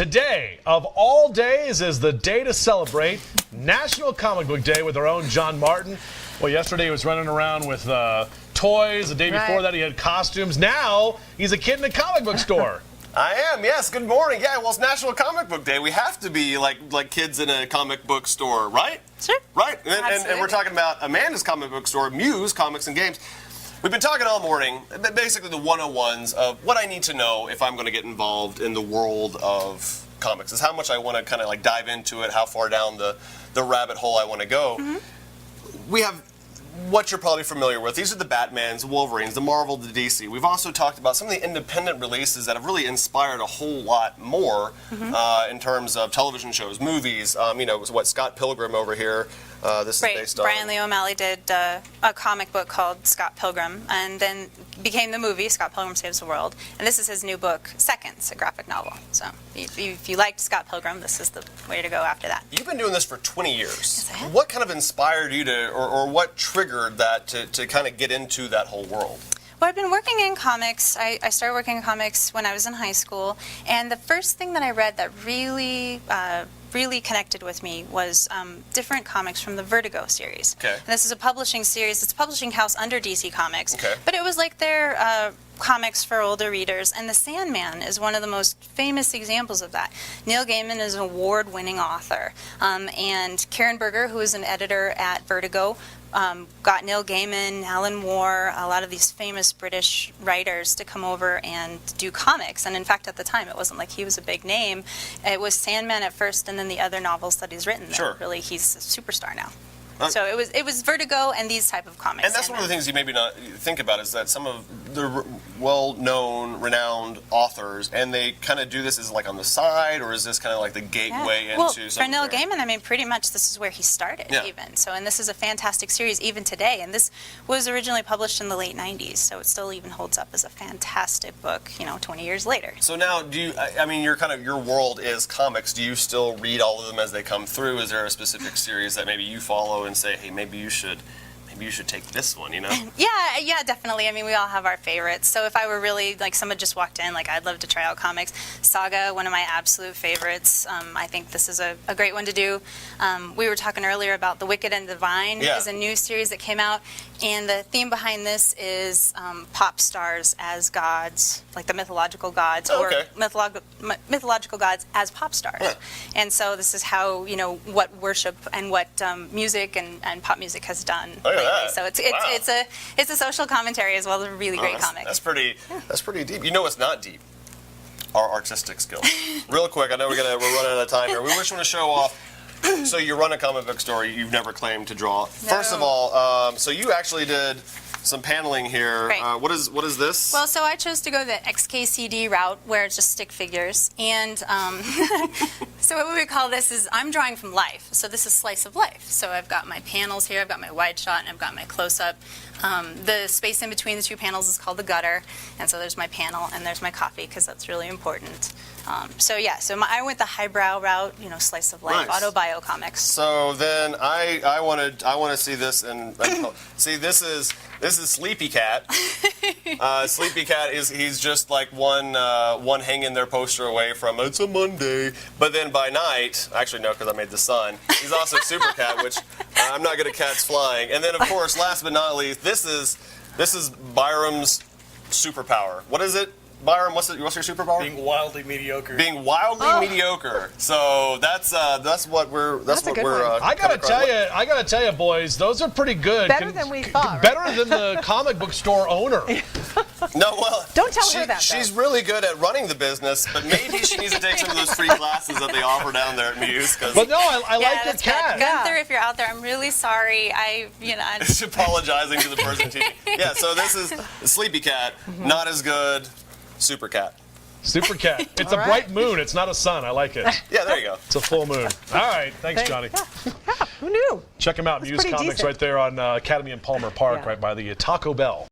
Today, of all days, is the day to celebrate National Comic Book Day with our own John Martin. Well, yesterday he was running around with toys. The day before that he had costumes. Now he's a kid in a comic book store. I am, yes. Good morning. Yeah, well, it's National Comic Book Day. We have to be like kids in a comic book store, right? Sure. Right. And we're talking about Amanda's comic book store, Muse Comics and Games. We've been talking all morning, basically the 101s of what I need to know if I'm going to get involved in the world of comics. Is how much I want to kind of like dive into it, how far down the rabbit hole I want to go. We have what you're probably familiar with. These are the Batmans, the Wolverines, the Marvel, the DC. We've also talked about some of the independent releases that have really inspired a whole lot more in terms of television shows, movies. You know, what Scott Pilgrim over here. This is based on. Brian Lee O'Malley did a comic book called Scott Pilgrim, and then became the movie Scott Pilgrim Saves the World. And this is his new book, Seconds, a graphic novel. So if you liked Scott Pilgrim, this is the way to go after that. You've been doing this for 20 years. Yes, I have. What kind of inspired you to, or what triggered that to kind of get into that whole world? Well, I've been working in comics. I started working in comics when I was in high school, and the first thing that I read that really connected with me was different comics from the Vertigo series. Okay. And this is a publishing series. It's a publishing house under DC Comics. Okay. But it was like their comics for older readers, and The Sandman is one of the most famous examples of that. Neil Gaiman is an award-winning author, and Karen Berger, who is an editor at Vertigo, got Neil Gaiman, Alan Moore, a lot of these famous British writers to come over and do comics. And in fact, at the time, it wasn't like he was a big name. It was Sandman at first, and then the other novels that he's written. Sure. Really, he's a superstar now. So it was Vertigo and these type of comics. And that's one of the things you maybe not think about is that some of the well-known, renowned authors, and they kind of do this as like on the side, or is this kind of like the gateway into well, some for Neil Gaiman, I mean, pretty much this is where he started even. So, and this is a fantastic series even today. And this was originally published in the late 90s, so it still even holds up as a fantastic book, 20 years later. So now, I mean, your world is comics. Do you still read all of them as they come through? Is there a specific series that maybe you follow and say, hey, maybe you should take this one, Yeah, definitely. I mean, we all have our favorites. So if I were really, like, someone just walked in, like, I'd love to try out comics. Saga, one of my absolute favorites. I think this is a great one to do. We were talking earlier about The Wicked and Divine is a new series that came out, and the theme behind this is pop stars as gods, like the mythological gods, or mythological gods as pop stars. Yeah. And so this is how, what worship and what music and pop music has done. So it's a social commentary as well as a really great comic. That's pretty deep. You know what's not deep? Our artistic skills. Real quick, I know we're running out of time here. We just want to show off. So you run a comic book store. You've never claimed to draw. No. First of all, so you actually did some paneling here. Right. What is this? Well, so I chose to go the XKCD route, where it's just stick figures. And so what we would call this is I'm drawing from life. So this is slice of life. So I've got my panels here, I've got my wide shot, and I've got my close-up. The space in between the two panels is called the gutter. And so there's my panel, and there's my coffee, because that's really important. So I went the highbrow route, slice of life, auto-bio comics. So then I want to see this and see this is Sleepy Cat. Sleepy Cat he's just like one hanging their poster away from it's a Monday, but then by night, actually no, because I made the sun. He's also Super Cat, which I'm not good at cats flying. And then of course, last but not least, this is Byram's superpower. What is it? Byram, what's your superpower? Being wildly mediocre. Being wildly mediocre. So that's what we're. I gotta tell you, boys, those are pretty good. Better than we thought. Right? Better than the comic book store owner. No, well, don't tell her that. She's really good at running the business, but maybe she needs to take some of those free classes that they offer down there at Muse. But no, I like your cat. Gunther, if you're out there, I'm really sorry. She's apologizing to the person teaching. Yeah, so this is Sleepy Cat, not as good. Super Cat. Super Cat. It's a bright moon. It's not a sun. I like it. Yeah, there you go. It's a full moon. All right. Thanks, Johnny. Yeah, who knew? Check him out. Muse Comics right there on Academy and Palmer Park, right by the Taco Bell.